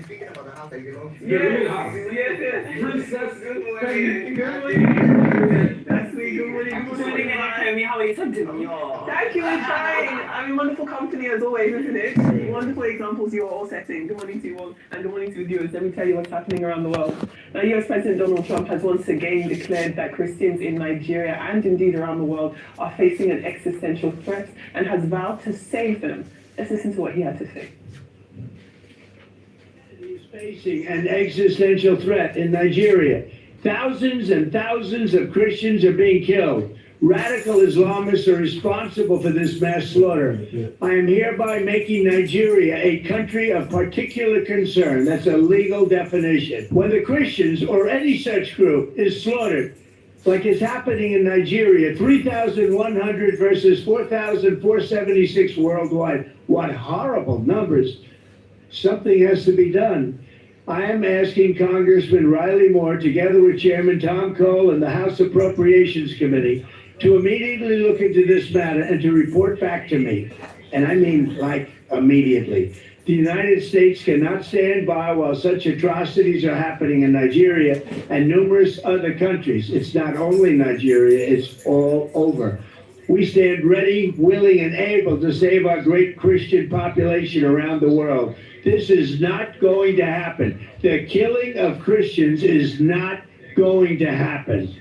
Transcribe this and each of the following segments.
speaking about the house, like, you know. Yes. Princess, good morning. Good morning. That's me. Good morning. Good morning. How are you? So demure. Thank you. It's fine. I'm in wonderful company as always, isn't it? Wonderful examples you're all setting. Good morning to you all, and good morning to the viewers. Let me tell you what's happening around the world. Now, US President Donald Trump has once again declared that Christians in Nigeria and indeed around the world are facing an existential threat and has vowed to save them. Let's listen to what he had to say. He's facing an existential threat in Nigeria. Thousands and thousands of Christians are being killed. Radical Islamists are responsible for this mass slaughter. I am hereby making Nigeria a country of particular concern. That's a legal definition. Whether Christians or any such group is slaughtered, like is happening in Nigeria, 3,100 versus 4,476 worldwide. What horrible numbers. Something has to be done. I am asking Congressman Riley Moore, together with Chairman Tom Cole and the House Appropriations Committee, to immediately look into this matter and to report back to me. And I mean, like, immediately. The United States cannot stand by while such atrocities are happening in Nigeria and numerous other countries. It's not only Nigeria, it's all over. We stand ready, willing, and able to save our great Christian population around the world. This is not going to happen. The killing of Christians is not going to happen.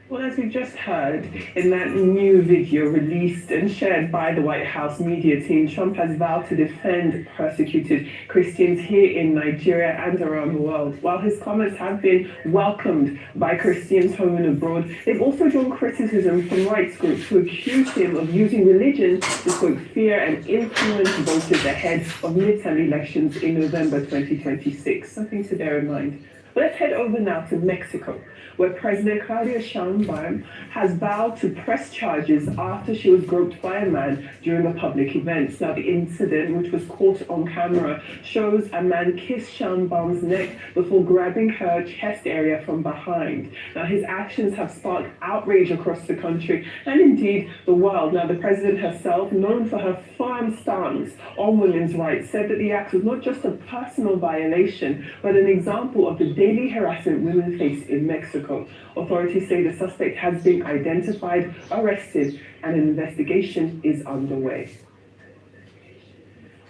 Well, as we just heard in that new video released and shared by the White House media team, Trump has vowed to defend persecuted Christians here in Nigeria and around the world. While his comments have been welcomed by Christians home and abroad, they've also drawn criticism from rights groups who accuse him of using religion to stoke fear and influence voters ahead of midterm elections in November 2026. Something to bear in mind. Let's head over now to Mexico, where President Claudia Sheinbaum has vowed to press charges after she was groped by a man during a public event. Now, the incident, which was caught on camera, shows a man kiss Sheinbaum's neck before grabbing her chest area from behind. Now, his actions have sparked outrage across the country and indeed the world. Now, the president herself, known for her firm stance on women's rights, said that the act was not just a personal violation, but an example of the daily harassment women face in Mexico. Authorities say the suspect has been identified, arrested, and an investigation is underway.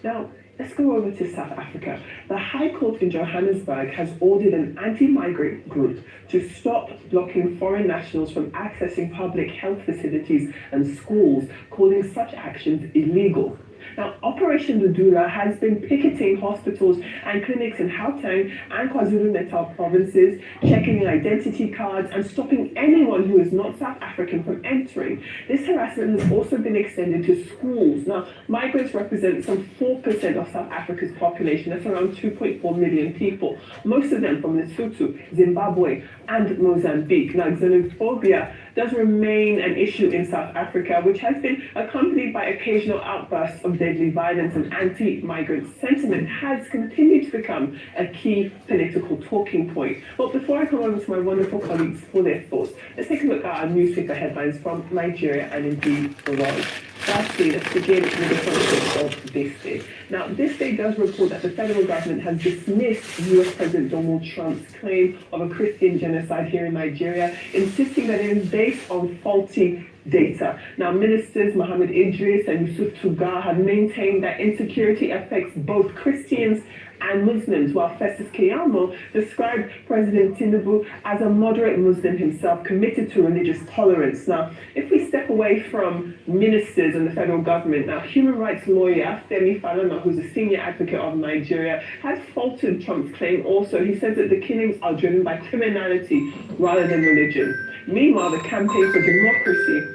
Now, let's go over to South Africa. The High Court in Johannesburg has ordered an anti-migrant group to stop blocking foreign nationals from accessing public health facilities and schools, calling such actions illegal. Now, Operation Ludula has been picketing hospitals and clinics in Gauteng and KwaZulu-Natal provinces, checking identity cards and stopping anyone who is not South African from entering. This harassment has also been extended to schools. Now, migrants represent some 4% of South Africa's population. That's around 2.4 million people, most of them from Lesotho, Zimbabwe, and Mozambique. Now, xenophobia does remain an issue in South Africa, which has been accompanied by occasional outbursts of deadly violence, and anti-migrant sentiment has continued to become a key political talking point. But before I come over to my wonderful colleagues for their thoughts, let's take a look at our newspaper headlines from Nigeria and indeed the world. Firstly, let's begin with the front page of This Day. Now, This Day does report that the federal government has dismissed US President Donald Trump's claim of a Christian genocide here in Nigeria, insisting that it is based on faulty data. Now, ministers Mohammed Idris and Yusuf Tugar have maintained that insecurity affects both Christians and Muslims, while Festus Keyamo described President Tinubu as a moderate Muslim himself, committed to religious tolerance. Now, if we step away from ministers and the federal government, now human rights lawyer Femi Falana, who's a senior advocate of Nigeria, has faulted Trump's claim also. He says that the killings are driven by criminality rather than religion. Meanwhile, the Campaign for Democracy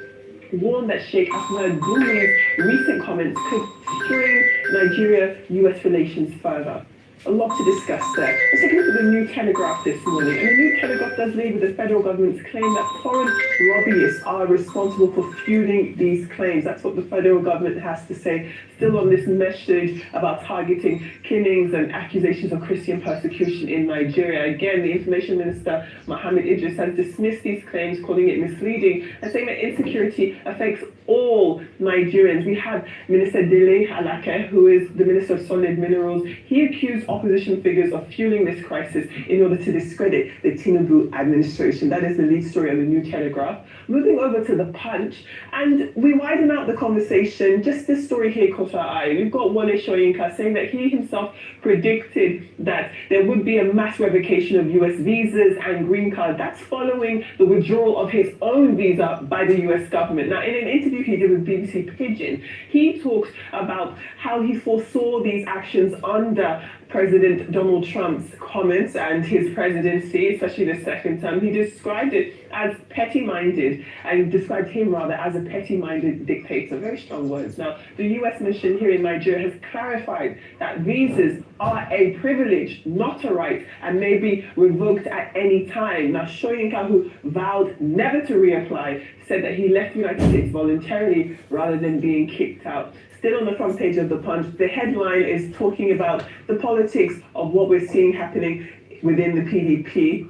warned that Sheikh Ahmed Gumi's recent comments could strain Nigeria-US relations further. A lot to discuss there. Let's take a look at the New Telegraph this morning. And the New Telegraph does lead with the federal government's claim that foreign lobbyists are responsible for fueling these claims. That's what the federal government has to say, still on this message about targeting killings and accusations of Christian persecution in Nigeria. Again, the Information Minister, Mohammed Idris, has dismissed these claims, calling it misleading, and saying that insecurity affects all Nigerians. We have Minister Dele Alake, who is the Minister of Solid Minerals. He accused opposition figures of fueling this crisis in order to discredit the Tinubu administration. That is the lead story of the New Telegraph. Moving over to the Punch, and we widen out the conversation. Just this story here caught our eye. We've got Wole Soyinka saying that he himself predicted that there would be a mass revocation of US visas and green cards. That's following the withdrawal of his own visa by the US government. Now, in an interview he did with BBC Pidgin, he talks about how he foresaw these actions under President Donald Trump's comments and his presidency, especially the second term. He described it as petty-minded, and described him rather as a petty-minded dictator. Very strong words. Now, the US mission here in Nigeria has clarified that visas are a privilege, not a right, and may be revoked at any time. Now, Soyinka, who vowed never to reapply, said that he left the United States voluntarily rather than being kicked out. Still on the front page of the Punch, the headline is talking about the politics of what we're seeing happening within the PDP.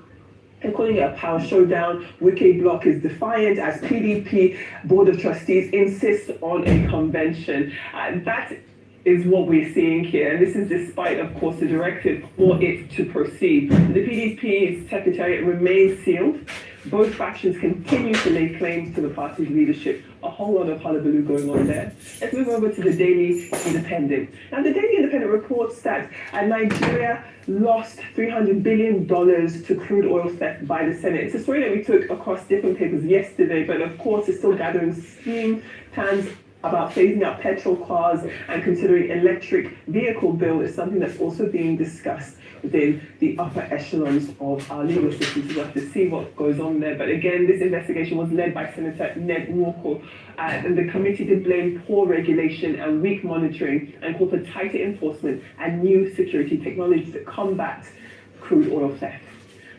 They're calling it a power showdown. Wike Block is defiant as PDP Board of Trustees insists on a convention. That is what we're seeing here. And this is despite, of course, the directive for it to proceed. The PDP's secretariat remains sealed. Both factions continue to lay claims to the party's leadership. A whole lot of hullabaloo going on there. Let's move over to the Daily Independent. Now, the Daily Independent reports that Nigeria lost $300 billion to crude oil theft by the Senate. It's a story that we took across different papers yesterday, but of course it's still gathering steam. Plans about phasing out petrol cars and considering electric vehicle bill is something that's also being discussed within the upper echelons of our legal system. So we'll have to see what goes on there. But again, this investigation was led by Senator Ned Walker, and the committee did blame poor regulation and weak monitoring and called for tighter enforcement and new security technology to combat crude oil theft.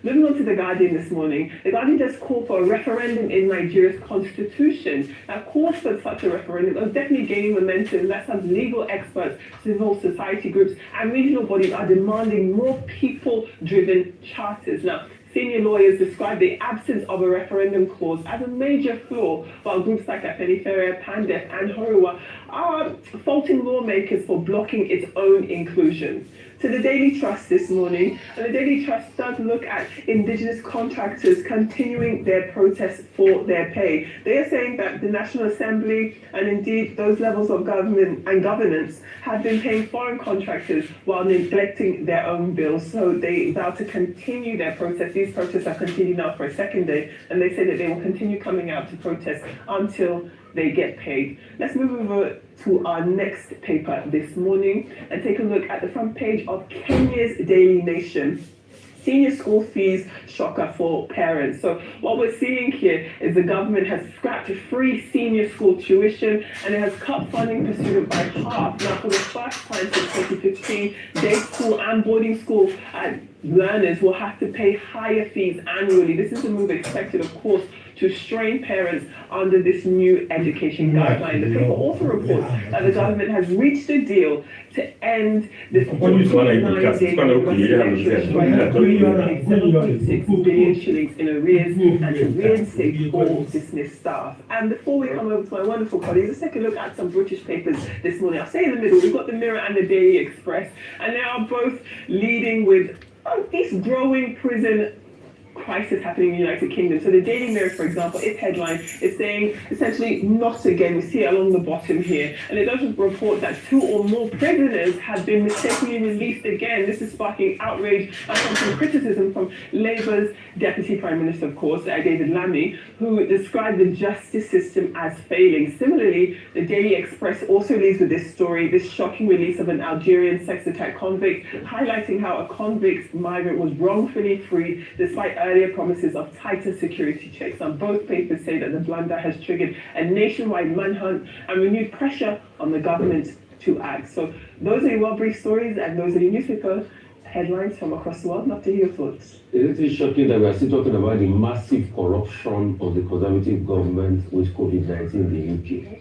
Moving on to The Guardian this morning, The Guardian just called for a referendum in Nigeria's constitution. Now, calls for such a referendum are definitely gaining momentum. That's as legal experts, civil society groups, and regional bodies are demanding more people-driven charters. Now, senior lawyers describe the absence of a referendum clause as a major flaw, while groups like Afenifere, PANDEF, and Horua are faulting lawmakers for blocking its own inclusion. To the Daily Trust this morning, and the Daily Trust does look at indigenous contractors continuing their protests for their pay. They are saying that the National Assembly and indeed those levels of government and governance have been paying foreign contractors while neglecting their own bills. So they vow to continue their protests. These protests are continuing now for a second day, and they say that they will continue coming out to protest until they get paid. Let's move over to our next paper this morning and take a look at the front page of Kenya's Daily Nation. Senior school fees shocker for parents. So what we're seeing here is the government has scrapped free senior school tuition and it has cut funding per student by half. Now, for the first time since 2015, day school and boarding school learners will have to pay higher fees annually. This is a move expected, of course, to strain parents under this new education guideline. The paper also reports that the government has reached a deal to end the 49-day electricity by paying 7.6 billion shillings in arrears and to reinstate all dismissed staff. And before we come over to my wonderful colleagues, let's take a look at some British papers this morning. I'll say in the middle, we've got the Mirror and the Daily Express, and they are both leading with this growing prison crisis happening in the United Kingdom. So the Daily Mirror, for example, its headline is saying essentially not again. We see it along the bottom here, and it does report that 2 or more prisoners have been mistakenly released again. This is sparking outrage and some criticism from Labour's Deputy Prime Minister, of course, David Lammy, who described the justice system as failing. Similarly, the Daily Express also leads with this story, this shocking release of an Algerian sex attack convict, highlighting how a convict migrant was wrongfully freed despite earlier promises of tighter security checks. And both papers say that the blunder has triggered a nationwide manhunt and renewed pressure on the government to act. So those are your well-briefed stories, and those are your newspaper headlines from across the world. Love to hear your thoughts. It is shocking that we are still talking about the massive corruption of the Conservative government with COVID-19 in the UK.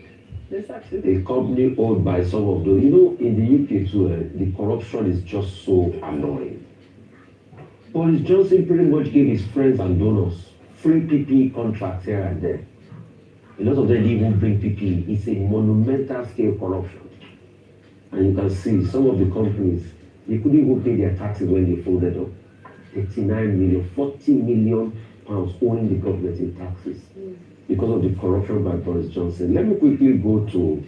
Yes, absolutely. A company owned by some of those. You know, in the UK too, the corruption is just so annoying. Boris Johnson pretty much gave his friends and donors free PPE contracts here and there. A lot of them didn't even bring PPE. It's a monumental scale corruption. And you can see some of the companies, they couldn't even pay their taxes when they folded up. 39 million, 40 million pounds owing the government in taxes because of the corruption by Boris Johnson. Let me quickly go to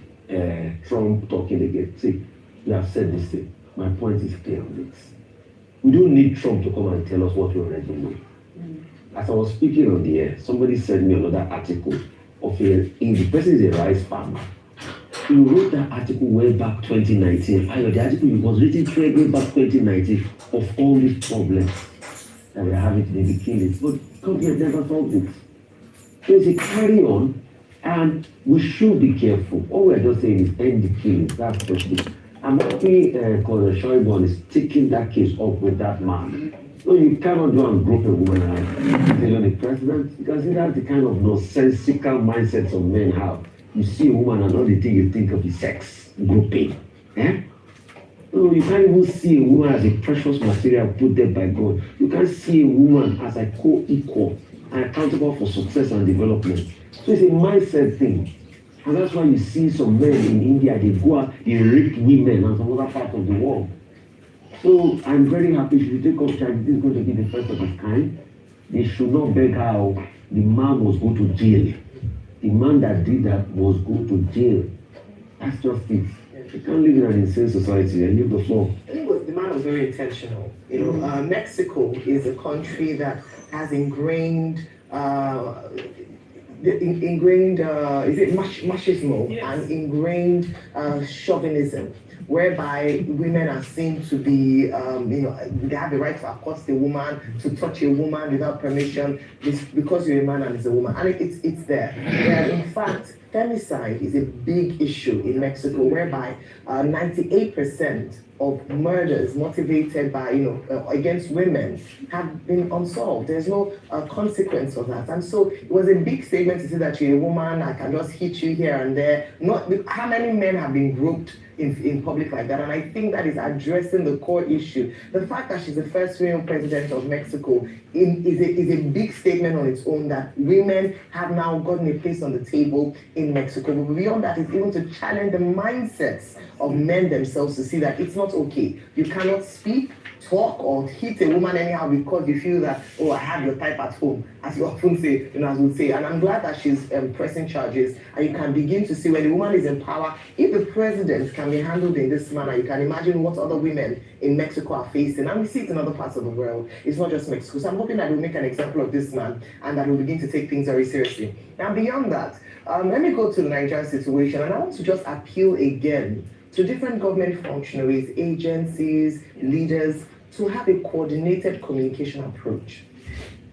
Trump talking again. See, we have said this thing. My point is clear on this. We don't need Trump to come and tell us what we already know. As I was speaking on the air, somebody sent me another article of the person is a rice farmer. He wrote that article way back 2019. The article was written way back 2019 of all these problems that we're having today, the killings. But government never solved it. So it's a carry on, and we should be careful. All we're just saying is end the killings. That's the thing. I'm happy Colonel Shoigbon is taking that case up with that man. No, you cannot go and group a woman and tell the president, because that's the kind of nonsensical mindset some men have. You see a woman and all the thing you think of is sex, grouping. No, you can't even see a woman as a precious material put there by God. You can't see a woman as a co-equal and accountable for success and development. So it's a mindset thing. And that's why you see some men in India, they go out, they rape women and some other parts of the world. So I'm very happy if you take up charge. This is going to be the first of its kind. They should not beg how the man must go to jail. The man that did that must go to jail. That's just it. You can't live in an insane society and leave the floor. The man was very intentional. Mexico is a country that has ingrained is it machismo? Yes. And ingrained chauvinism, whereby women are seen to be, they have the right to accost a woman, to touch a woman without permission, because you're a man and it's a woman. And it's there. In fact, femicide is a big issue in Mexico, whereby 98% of murders motivated by, against women have been unsolved. There's no consequence of that. And so it was a big statement to say that you're a woman, I can just hit you here and there. Not how many men have been groped in public like that, and I think that is addressing the core issue. The fact that she's the first female president of Mexico is a big statement on its own, that women have now gotten a place on the table in Mexico. But beyond that, it's even to challenge the mindsets of men themselves to see that it's not okay. You cannot speak, talk, or hit a woman anyhow because you feel that, oh, I have your type at home, as you often say, as we say. And I'm glad that she's pressing charges, and you can begin to see when the woman is in power, if the president can be handled in this manner, you can imagine what other women in Mexico are facing. And we see it in other parts of the world. It's not just Mexico. So I'm hoping that we'll make an example of this man and that we'll begin to take things very seriously. Now, beyond that, let me go to the Nigerian situation, and I want to just appeal again to different government functionaries, agencies, leaders, to have a coordinated communication approach.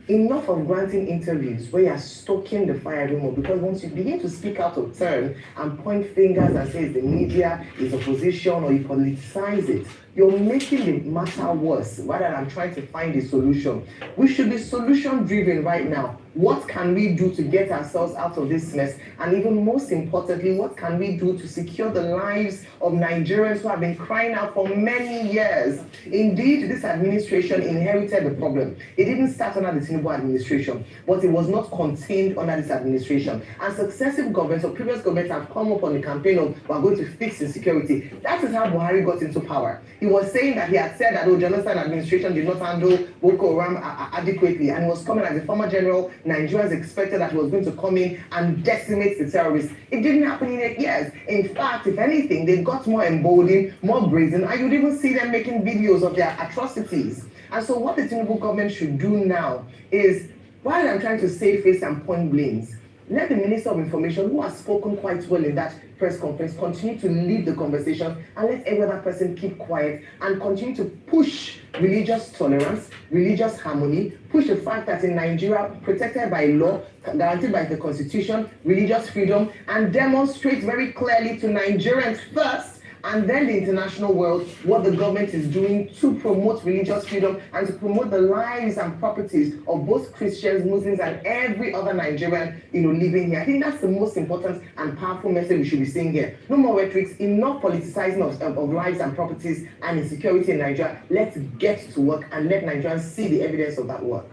Enough of granting interviews where you're stoking the fire rumor, because once you begin to speak out of turn and point fingers and say it's the media, it's opposition, or you politicize it, you're making the matter worse rather than trying to find a solution. We should be solution driven right now. What can we do to get ourselves out of this mess? And even most importantly, what can we do to secure the lives of Nigerians who have been crying out for many years? Indeed, this administration inherited the problem. It didn't start under the Tinubu administration, but it was not contained under this administration. And successive governments or previous governments have come up on the campaign of, we're going to fix insecurity. That is how Buhari got into power. He was saying that he had said that the Jonathan administration did not handle Boko Haram adequately, and he was coming as a former general. Nigerians expected that he was going to come in and decimate the terrorists. It didn't happen in 8 years. In fact, if anything, they got more emboldened, more brazen, and you'd even see them making videos of their atrocities. And so what the Tinubu government should do now is, while I'm trying to save face and point blames, let the Minister of Information, who has spoken quite well in that press conference, continue to lead the conversation, and let every other person keep quiet and continue to push religious tolerance, religious harmony, push the fact that in Nigeria, protected by law, guaranteed by the Constitution, religious freedom, and demonstrate very clearly to Nigerians first and then the international world, what the government is doing to promote religious freedom and to promote the lives and properties of both Christians, Muslims, and every other Nigerian, living here. I think that's the most important and powerful message we should be saying here. No more rhetorics, enough politicizing of lives and properties and insecurity in Nigeria. Let's get to work and let Nigerians see the evidence of that work.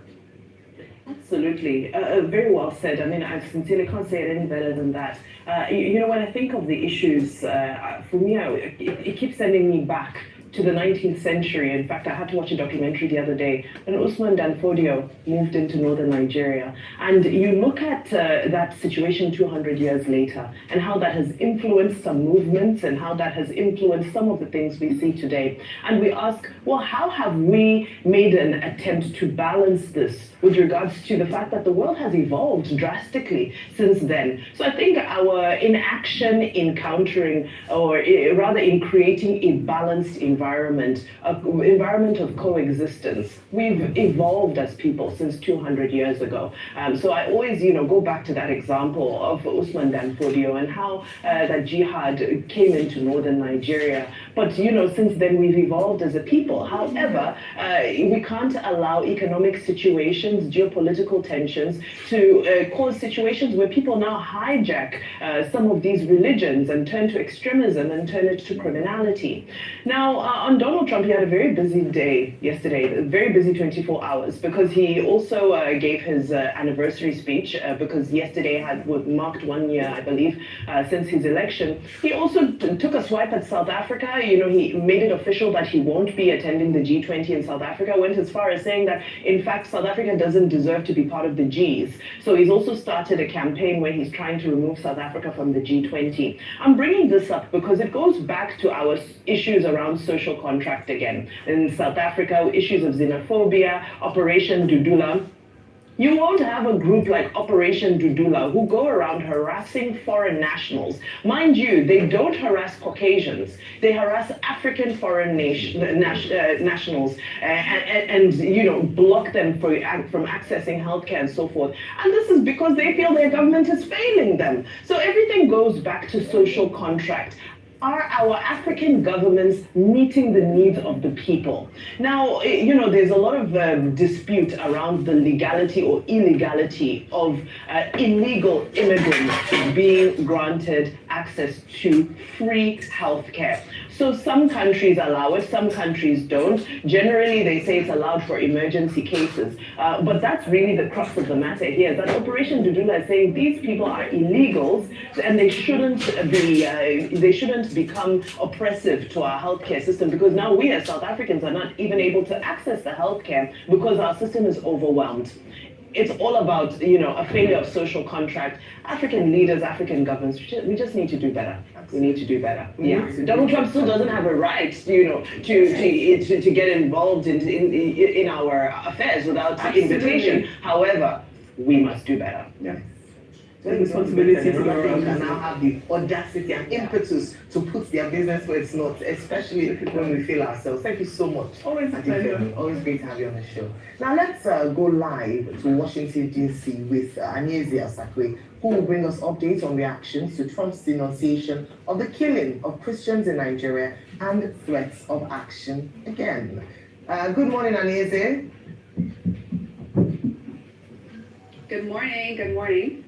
Absolutely. Very well said. I mean, I sincerely can't say it any better than that. When I think of the issues, for me, it keeps sending me back to the 19th century. In fact, I had to watch a documentary the other day when Usman Dan Fodio moved into northern Nigeria. And you look at that situation 200 years later and how that has influenced some movements and how that has influenced some of the things we see today. And we ask, well, how have we made an attempt to balance this with regards to the fact that the world has evolved drastically since then? So I think our inaction in countering, or rather in creating a balanced environment of coexistence. We've evolved as people since 200 years ago. So I always, go back to that example of Usman Dan Fodio and how that jihad came into northern Nigeria. But, since then we've evolved as a people. However, we can't allow economic situations, geopolitical tensions to cause situations where people now hijack some of these religions and turn to extremism and turn it to criminality. Now, on Donald Trump, he had a very busy day yesterday, a very busy 24 hours, because he also gave his anniversary speech, because yesterday had marked 1 year, I believe, since his election. He also took a swipe at South Africa. He made it official that he won't be attending the G20 in South Africa, went as far as saying that, in fact, South Africa doesn't deserve to be part of the Gs. So he's also started a campaign where he's trying to remove South Africa from the G20. I'm bringing this up because it goes back to our issues around social contract again. In South Africa, issues of xenophobia, Operation Dudula. You won't have a group like Operation Dudula who go around harassing foreign nationals. Mind you, they don't harass Caucasians. They harass African foreign nationals and block them from accessing healthcare and so forth. And this is because they feel their government is failing them. So everything goes back to social contract. Are our African governments meeting the needs of the people? Now, there's a lot of dispute around the legality or illegality of illegal immigrants being granted access to free healthcare. So some countries allow it, some countries don't. Generally, they say it's allowed for emergency cases. But that's really the crux of the matter here, that Operation Dudula is saying these people are illegals and they shouldn't become oppressive to our healthcare system, because now we as South Africans are not even able to access the healthcare because our system is overwhelmed. It's all about, a failure of social contract. African leaders, African governments, we just need to do better. We need to do better. Yeah. Donald Trump still doesn't have a right, to get involved in our affairs without invitation. However, we must do better. Yeah. The responsibility to government can now have the audacity and impetus to put their business where it's not, especially when we feel ourselves. Thank you so much. Always a pleasure. Always great to have you on the show. Now let's go live to Washington, D.C. with Anyeze Asakwe, who will bring us updates on reactions to Trump's denunciation of the killing of Christians in Nigeria and threats of action again. Good morning, Anyeze. Good morning. Good morning.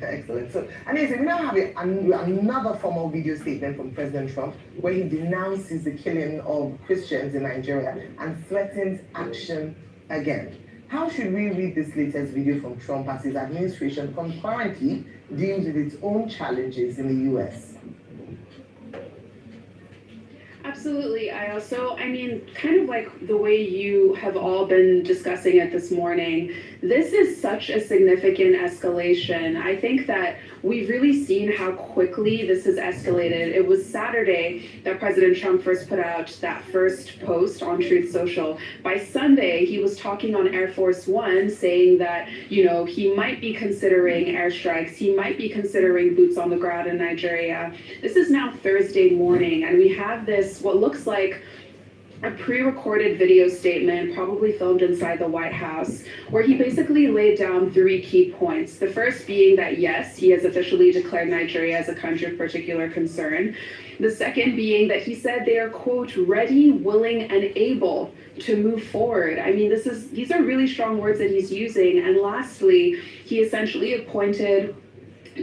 Excellent. So, Anyeze, we now have another formal video statement from President Trump where he denounces the killing of Christians in Nigeria and threatens action again. How should we read this latest video from Trump as his administration concurrently deals with its own challenges in the U.S.? Absolutely. Kind of like the way you have all been discussing it this morning, this is such a significant escalation. I think that we've really seen how quickly this has escalated. It was Saturday that President Trump first put out that first post on Truth Social. By Sunday, he was talking on Air Force One, saying that, he might be considering airstrikes. He might be considering boots on the ground in Nigeria. This is now Thursday morning, and we have this, what looks like a pre-recorded video statement, probably filmed inside the White House, where he basically laid down 3 key points. The first being that, yes, he has officially declared Nigeria as a country of particular concern. The second being that he said they are, quote, ready, willing, and able to move forward. I mean, these are really strong words that he's using. And lastly, he essentially appointed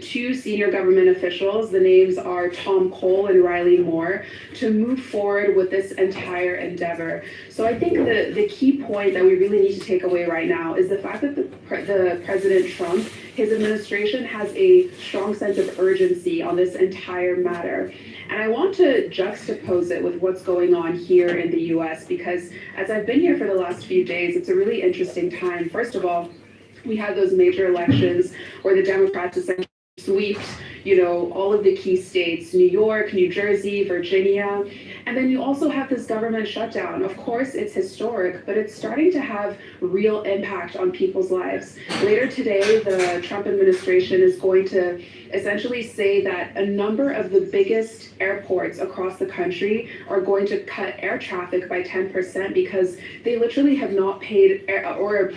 2 senior government officials, the names are Tom Cole and Riley Moore, to move forward with this entire endeavor. So I think the key point that we really need to take away right now is the fact that the President Trump, his administration has a strong sense of urgency on this entire matter. And I want to juxtapose it with what's going on here in the US, because as I've been here for the last few days, it's a really interesting time. First of all, we had those major elections where the Democrats essentially swept, all of the key states, New York, New Jersey, Virginia. And then you also have this government shutdown. Of course, it's historic, but it's starting to have real impact on people's lives. Later today, the Trump administration is going to essentially say that a number of the biggest airports across the country are going to cut air traffic by 10% because they literally have not paid or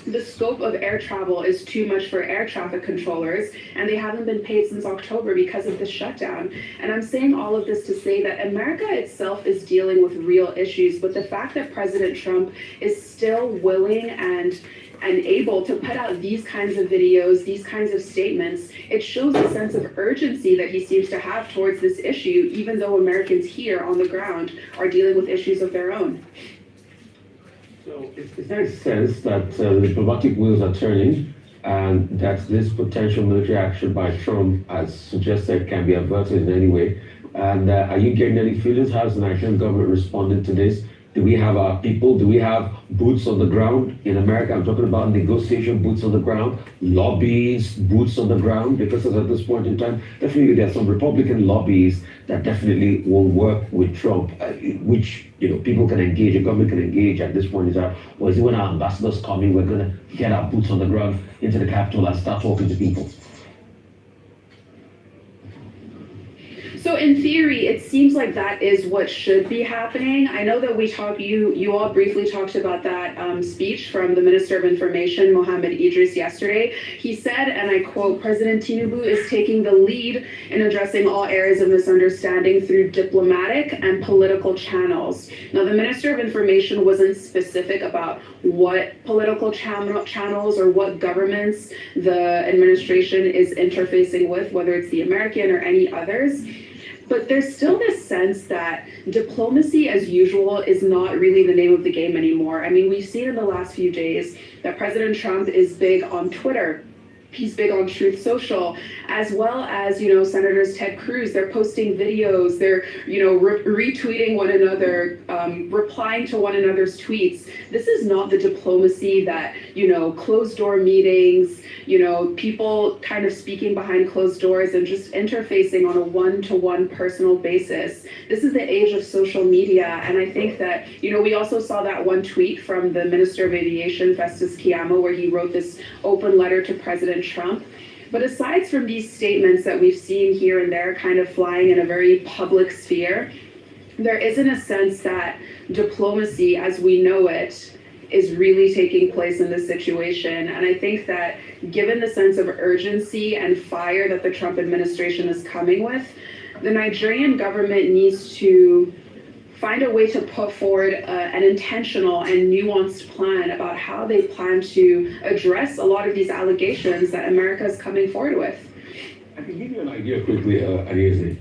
the scope of air travel is too much for air traffic controllers, and they haven't been paid since October because of the shutdown. And I'm saying all of this to say that America itself is dealing with real issues, but the fact that President Trump is still willing and able to put out these kinds of videos, these kinds of statements, it shows a sense of urgency that he seems to have towards this issue, even though Americans here on the ground are dealing with issues of their own. So is there a sense that the diplomatic wheels are turning and that this potential military action by Trump, as suggested, can be averted in any way? And are you getting any feelings? How's the Nigerian government responding to this? Do we have our people? Do we have boots on the ground in America? I'm talking about negotiation boots on the ground, lobbies, boots on the ground, because at this point in time, definitely there are some Republican lobbies that definitely won't work with Trump, which people can engage, the government can engage at this point in time. Or is it when our ambassadors come in, we're going to get our boots on the ground into the Capitol and start talking to people? So in theory, it seems like that is what should be happening. I know that you all briefly talked about that speech from the Minister of Information, Mohammed Idris, yesterday. He said, and I quote, President Tinubu is taking the lead in addressing all areas of misunderstanding through diplomatic and political channels. Now, the Minister of Information wasn't specific about what political channels or what governments the administration is interfacing with, whether it's the American or any others. But there's still this sense that diplomacy as usual is not really the name of the game anymore. I mean, we've seen in the last few days that President Trump is big on Twitter. He's big on Truth Social, as well as, Senators Ted Cruz. They're posting videos, they're, retweeting one another, replying to one another's tweets. This is not the diplomacy that, closed door meetings, people kind of speaking behind closed doors and just interfacing on a one-to-one personal basis. This is the age of social media. And I think that, we also saw that one tweet from the Minister of Aviation, Festus Keyamo, where he wrote this open letter to President Trump. But aside from these statements that we've seen here and there kind of flying in a very public sphere, there isn't a sense that diplomacy as we know it is really taking place in this situation. And I think that given the sense of urgency and fire that the Trump administration is coming with, the Nigerian government needs to find a way to put forward an intentional and nuanced plan about how they plan to address a lot of these allegations that America is coming forward with. I can give you an idea quickly, Arieze.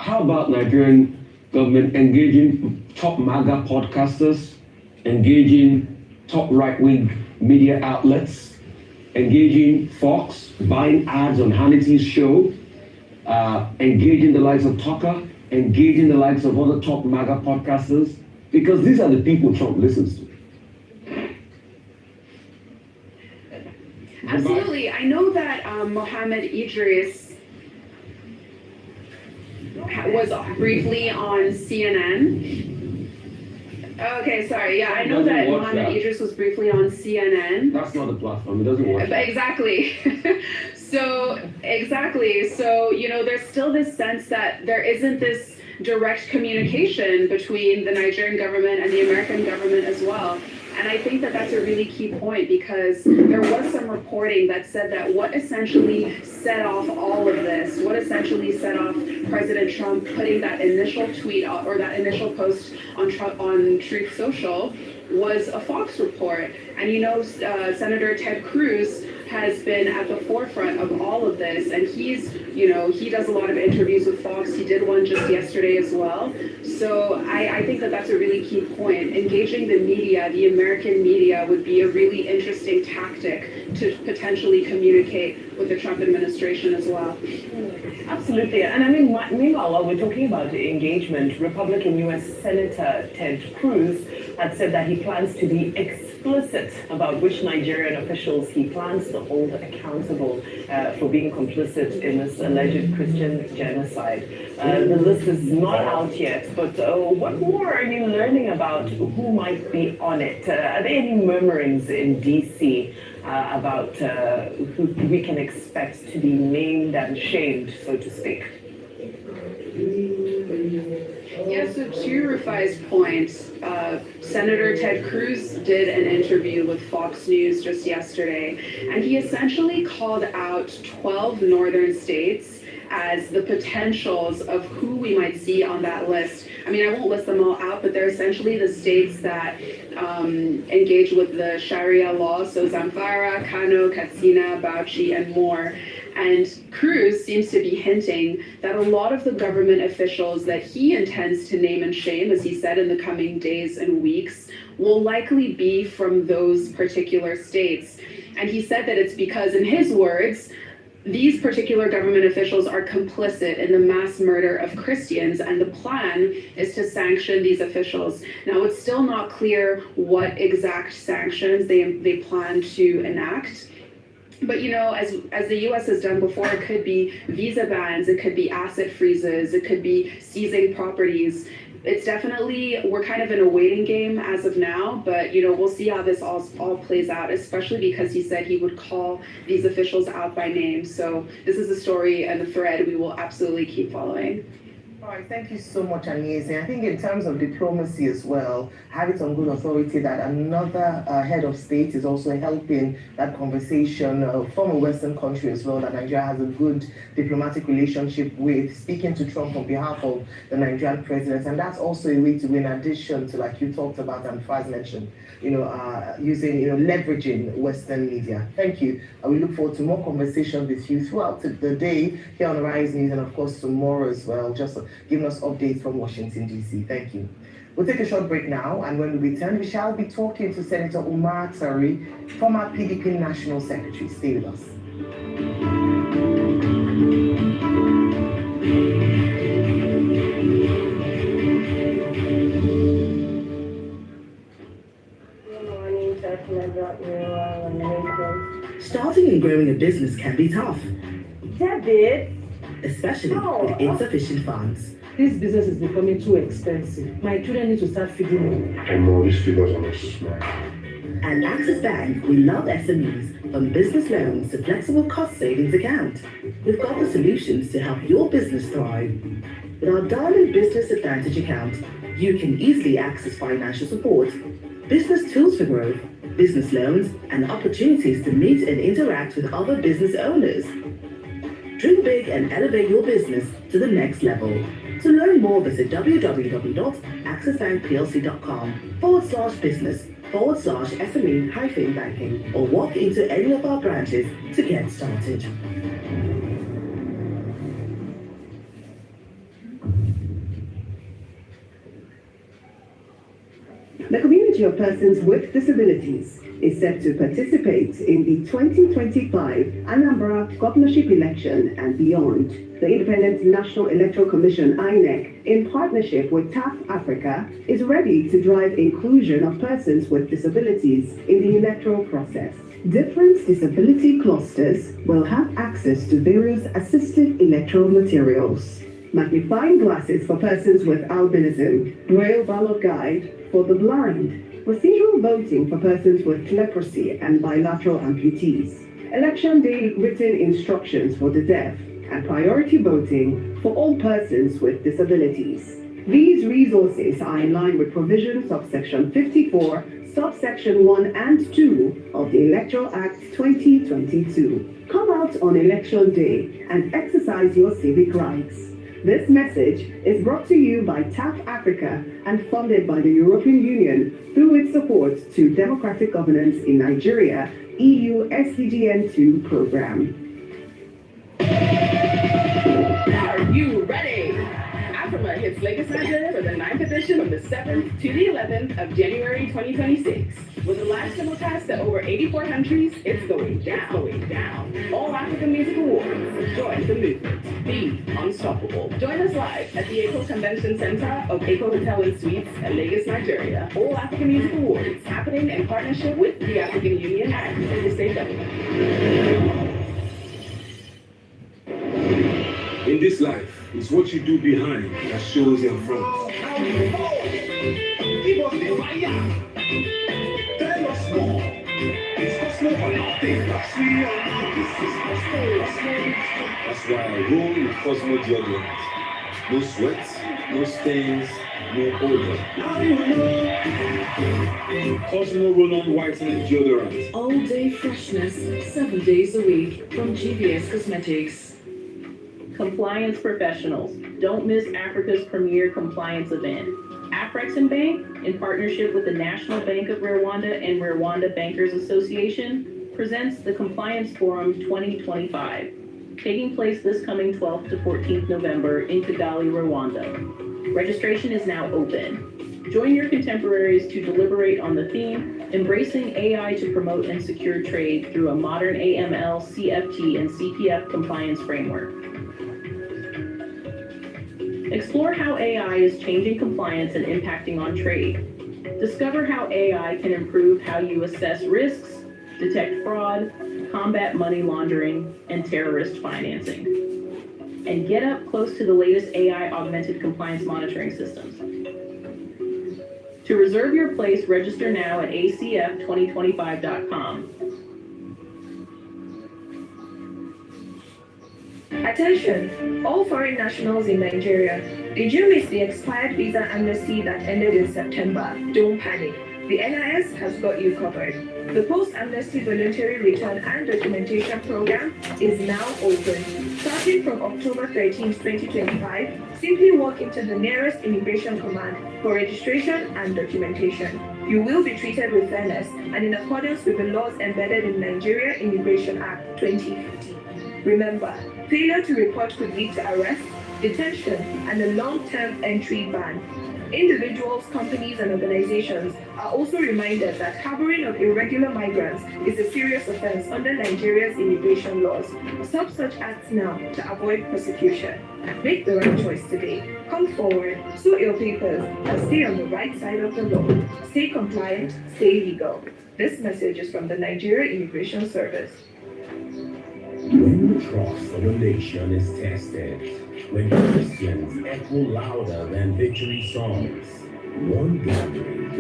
How about Nigerian government engaging top MAGA podcasters, engaging top right-wing media outlets, engaging Fox, buying ads on Hannity's show, engaging the likes of Tucker, engaging the likes of other top MAGA podcasters, because these are the people Trump listens to. Absolutely. I know that Mohammed Idris was briefly on CNN. Okay, sorry. Yeah, I know that Mohammed Idris was briefly on CNN. That's not the platform. It doesn't watch that. Exactly. So, there's still this sense that there isn't this direct communication between the Nigerian government and the American government as well. And I think that that's a really key point because there was some reporting that said that what essentially set off all of this, what essentially set off President Trump putting that initial tweet or that initial post on Truth Social was a Fox report. And Senator Ted Cruz has been at the forefront of all of this, and he does a lot of interviews with Fox. He did one just yesterday as well. So I think that that's a really key point. Engaging the media, the American media, would be a really interesting tactic to potentially communicate with the Trump administration as well. Absolutely. And I mean, meanwhile, while we're talking about the engagement, Republican U.S. Senator Ted Cruz had said that he plans to be explicit about which Nigerian officials he plans to hold accountable for being complicit in this alleged Christian genocide. The list is not out yet, but what more are you learning about who might be on it? Are there any murmurings in D.C. About who we can expect to be named and shamed, so to speak? Yeah, so to Rufai's point, Senator Ted Cruz did an interview with Fox News just yesterday, and he essentially called out 12 northern states as the potentials of who we might see on that list. I mean, I won't list them all out, but they're essentially the states that engage with the Sharia law, so Zamfara, Kano, Katsina, Bauchi, and more. And Cruz seems to be hinting that a lot of the government officials that he intends to name and shame, as he said, in the coming days and weeks, will likely be from those particular states. And he said that it's because, in his words, these particular government officials are complicit in the mass murder of Christians, and the plan is to sanction these officials. Now, it's still not clear what exact sanctions they plan to enact. But, as the U.S. has done before, it could be visa bans, it could be asset freezes, it could be seizing properties. It's definitely, we're kind of in a waiting game as of now, but, we'll see how this all plays out, especially because he said he would call these officials out by name. So this is a story and a thread we will absolutely keep following. All right, thank you so much, Anyeze. I think in terms of diplomacy as well, I have it on good authority that another head of state is also helping that conversation from a Western country as well, that Nigeria has a good diplomatic relationship with, speaking to Trump on behalf of the Nigerian president. And that's also a way to, in addition to, like you talked about and Faz mentioned, using, leveraging Western media. Thank you. We look forward to more conversations with you throughout the day here on Rise News, and of course tomorrow as well, just giving us updates from Washington, D.C. Thank you. We'll take a short break now, and when we return, we shall be talking to Senator Umar Tari, former PDP National Secretary. Stay with us. Starting and growing a business can be tough. David, Especially with insufficient funds. this business is becoming too expensive. My children need to start feeding me. I know these figures are not smart. At Access Bank, we love SMEs, from business loans to flexible cost savings account. We've got the solutions to help your business thrive. With our Diamond Business Advantage account, you can easily access financial support, business tools for growth, business loans, and opportunities to meet and interact with other business owners. Dream big and elevate your business to the next level. To learn more, visit www.accessbankplc.com/business/SME-banking or walk into any of our branches to get started. The community of persons with disabilities is set to participate in the 2025 Anambra governorship election and beyond. The Independent National Electoral Commission, INEC, in partnership with TAF Africa, is ready to drive inclusion of persons with disabilities in the electoral process. Different disability clusters will have access to various assistive electoral materials. Magnifying glasses for persons with albinism, Braille ballot guide for the blind, procedural voting for persons with leprosy and bilateral amputees, election day written instructions for the deaf, and priority voting for all persons with disabilities. These resources are in line with provisions of Section 54, subsection 1 and 2 of the Electoral Act 2022. Come out on election day and exercise your civic rights. This message is brought to you by TAF Africa and funded by the European Union through its support to democratic governance in Nigeria, EU SDGN2 program. Are you ready? Afrima hits Lagos, Nigeria for the 9th edition from the 7th to the 11th of January 2026. With a live simulcast to over 84 countries, it's going down. All African Music Awards. Join the movement. Be unstoppable. Join us live at the ECHO Convention Center of ECHO Hotel and Suites at Lagos, Nigeria. All African Music Awards happening in partnership with the African Union and the state government. In this life, it's what you do behind that shows in front. Give us the fire. Tell us more. It's Cosmo or nothing. That's really or not. This is Cosmo. That's why I roll with Cosmo deodorant. No sweat, no stains, no odor. Cosmo Roll-On Whitening Deodorant. All day freshness, 7 days a week from GVS Cosmetics. Compliance professionals, don't miss Africa's premier compliance event. Afrexim Bank, in partnership with the National Bank of Rwanda and Rwanda Bankers Association, presents the Compliance Forum 2025, taking place this coming 12th to 14th November in Kigali, Rwanda. Registration is now open. Join your contemporaries to deliberate on the theme, Embracing AI to Promote and Secure Trade through a Modern AML, CFT, and CPF Compliance Framework. Explore how AI is changing compliance and impacting on trade. Discover how AI can improve how you assess risks, detect fraud, combat money laundering, and terrorist financing. And get up close to the latest AI augmented compliance monitoring systems. To reserve your place, register now at acf2025.com. Attention, all foreign nationals in Nigeria. Did you miss the expired visa amnesty that ended in September? Don't panic. The NIS has got you covered. The Post-Amnesty Voluntary Return and Documentation Program is now open. Starting from October 13, 2025, simply walk into the nearest immigration command for registration and documentation. You will be treated with fairness and in accordance with the laws embedded in Nigeria Immigration Act 2050. Remember, failure to report could lead to arrest, detention, and a long-term entry ban. Individuals, companies, and organizations are also reminded that harboring of irregular migrants is a serious offense under Nigeria's immigration laws. Stop such acts now to avoid prosecution. Make the right choice today. Come forward, sort your papers, and stay on the right side of the law. Stay compliant, stay legal. This message is from the Nigeria Immigration Service. When the trust of a nation is tested, when Christians echo louder than victory songs, one gathering